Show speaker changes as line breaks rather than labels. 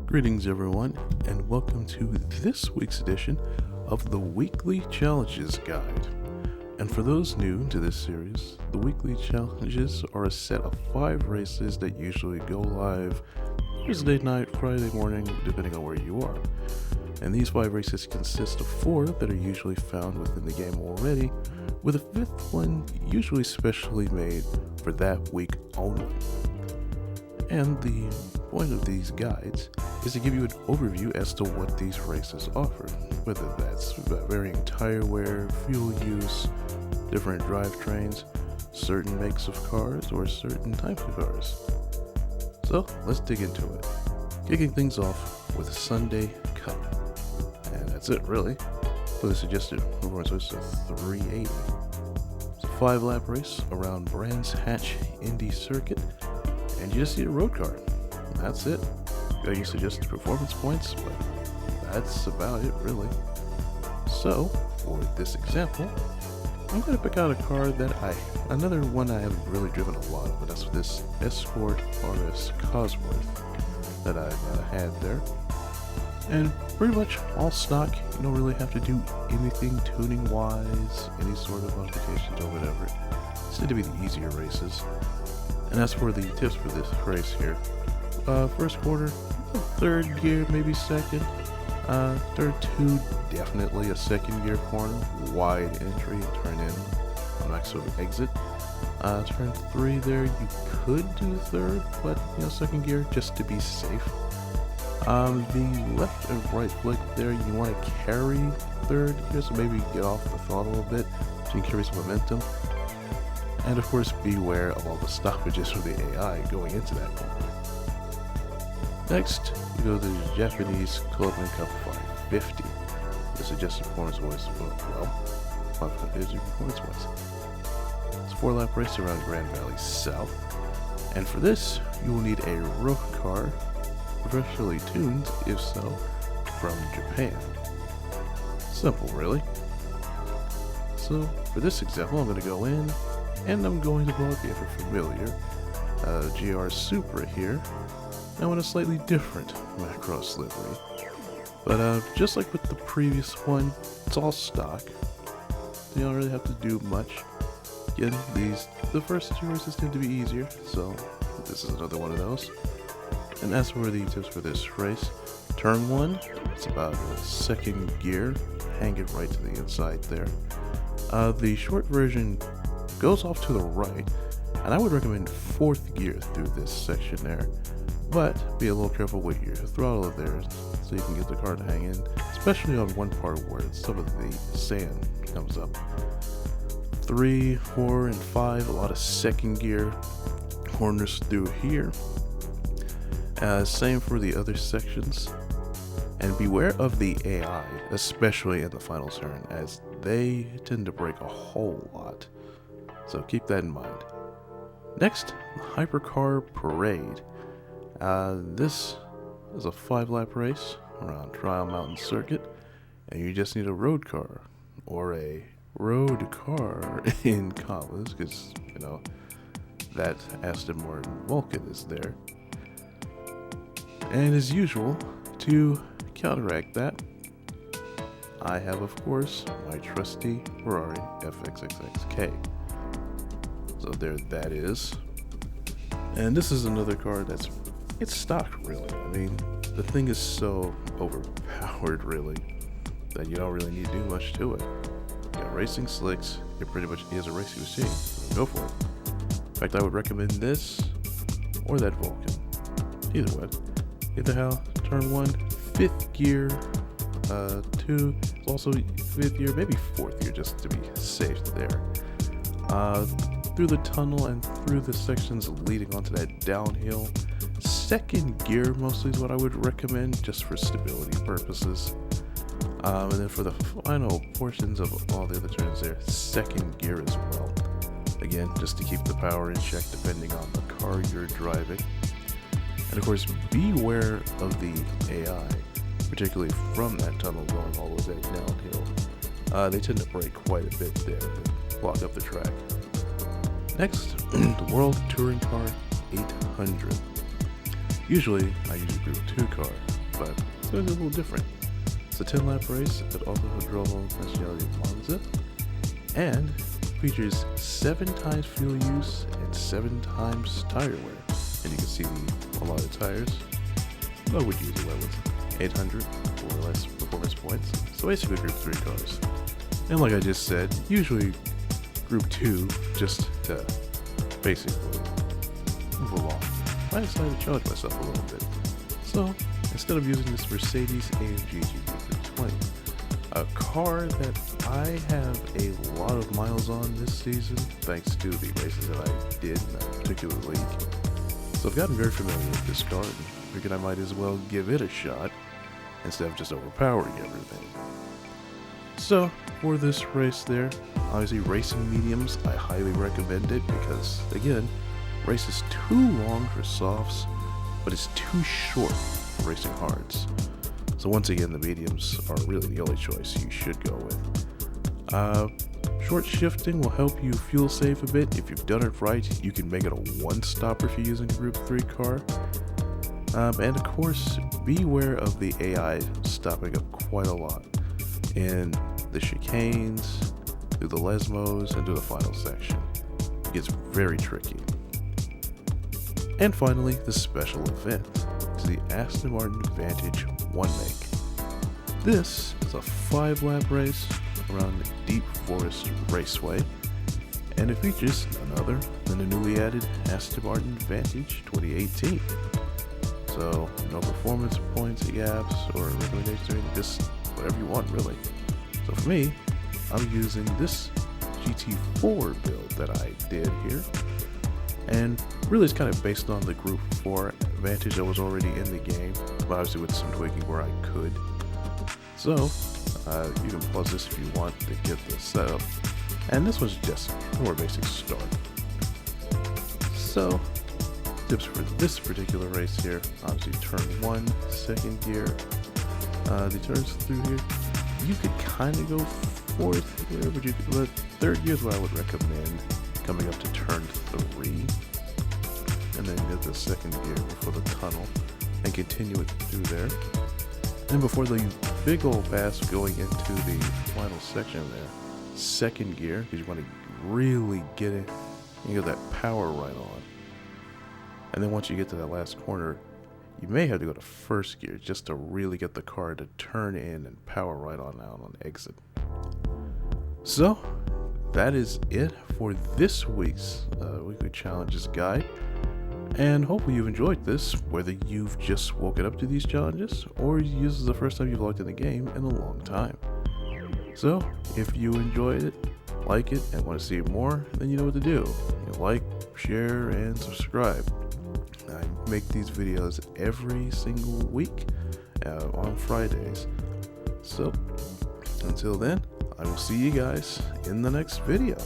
Greetings everyone, and welcome to this week's edition of the Weekly Challenges Guide. And for those new to this series, the Weekly Challenges are a set of 5 races that usually go live Thursday night, Friday morning, depending on where you are. And these 5 races consist of 4 that are usually found within the game already, with a 5th one usually specially made for that week only. And the point of these guides is to give you an overview as to what these races offer, whether that's varying tire wear, fuel use, different drivetrains, certain makes of cars, or certain types of cars. So let's dig into it. Kicking things off with Sunday Cup. And that's it really. For the suggested performance race of 380. It's a 5-lap race around Brands Hatch Indy circuit, and you just need a road car. That's it. Got your suggested performance points, but that's about it really. So, for this example, I'm going to pick out a car that another one I haven't really driven a lot of, but that's this Escort RS Cosworth that I've had there. And pretty much all stock. You don't really have to do anything tuning wise, any sort of modifications or whatever. It's tend to be the easier races. And as for the tips for this race here, first quarter, 3rd gear, maybe 2nd, 3rd 2, definitely a 2nd gear corner, wide entry and turn in on max sort of exit. Turn 3 there, you could do 3rd, but 2nd gear just to be safe. The left and right flick there, you want to carry 3rd gear, so maybe get off the throttle a bit so you can carry some momentum. And of course, beware of all the stoppages from the AI going into that corner. Next, you go to the Japanese Clubman Cup 550. The suggested performance was, 550 performance was. It's a 4-lap race around Grand Valley South. And for this, you will need a road car, professionally tuned, if so, from Japan. Simple, really. So, for this example, I'm going to go in, and I'm going to pull up the ever familiar GR Supra here, now in a slightly different Macross livery. But just like with the previous one, it's all stock. You don't really have to do much. Again, the first 2 races tend to be easier, so this is another one of those. And as for the tips for this race, turn 1, it's about a 2nd gear, hang it right to the inside there. The short version goes off to the right, and I would recommend 4th gear through this section there, but be a little careful with your throttle there so you can get the car to hang in, especially on one part where some of the sand comes up. 3, 4, and 5, a lot of 2nd gear corners through here. Same for the other sections, and beware of the AI, especially in the final turn, as they tend to brake a whole lot. So keep that in mind. Next, the Hypercar Parade. This is a 5-lap race around Trial Mountain Circuit, and you just need a road car, or a road car in commas, because, that Aston Martin Vulcan is there. And as usual, to counteract that, I have, of course, my trusty Ferrari FXXXK. So there that is. And this is another car it's stock really. I mean, the thing is so overpowered really that you don't really need to do much to it. You got racing slicks, it pretty much is a racing machine. So go for it. In fact, I would recommend this or that Vulcan. Either way. Either how, turn 1, 5th gear, 2, also 5th gear, maybe 4th gear just to be safe there. Through the tunnel and through the sections leading onto that downhill. 2nd gear mostly is what I would recommend just for stability purposes. And then for the final portions of all the other turns there, 2nd gear as well. Again, just to keep the power in check depending on the car you're driving. And of course, beware of the AI, particularly from that tunnel going all the way downhill. They tend to brake quite a bit there and block up the track. Next, the World Touring Car 800. Usually, I use a Group 2 car, but it's going to be a little different. It's a 10-lap race at Autodromo Nazionale Monza, and features 7 times fuel use and 7 times tire wear. And you can see a lot of tires. I would use it with 800 or less performance points. So basically Group 3 cars. And like I just said, usually Group 2 just to basically move along. I decided to challenge myself a little bit. So instead of using this Mercedes AMG GT320, a car that I have a lot of miles on this season, thanks to the races that I did in that particular league. So I've gotten very familiar with this car and figured I might as well give it a shot instead of just overpowering everything. So for this race there, obviously racing mediums, I highly recommend it because, again, race is too long for softs, but it's too short for racing hards. So once again, the mediums are really the only choice you should go with. Short shifting will help you fuel save a bit. If you've done it right, you can make it a one-stopper if you're using a Group 3 car. And of course, beware of the AI stopping up quite a lot in the chicanes, through the Lesmos, and to the final section. It gets very tricky. And finally, the special event is the Aston Martin Vantage 1 make. This is a 5-lap race around the Deep Forest Raceway, and it features none other than the newly added Aston Martin Vantage 2018. So no performance points gaps or recommendations or anything, just whatever you want really. So for me, I'm using this GT4 build that I did here, and really it's kind of based on the Group 4 Vantage that was already in the game, but obviously with some tweaking where I could. So you can pause this if you want to get the setup, and this was just more basic start. So tips for this particular race here, obviously turn 1, second gear, the turns through here, you could kind of go 4th here, but 3rd gear is what I would recommend, coming up to turn 3, and then get the 2nd gear before the tunnel, and continue it through there. And before the big old pass going into the final section there, 2nd gear, because you want to really get it, you get that power right on. And then once you get to that last corner, you may have to go to 1st gear just to really get the car to turn in and power right on out on exit. So that is it for this week's weekly challenges guide. And hopefully you've enjoyed this, whether you've just woken up to these challenges or this is the first time you've logged in the game in a long time. So if you enjoyed it, like it, and want to see more, then you know what to do. Like, share, and subscribe. I make these videos every single week on Fridays. So until then, I will see you guys in the next video.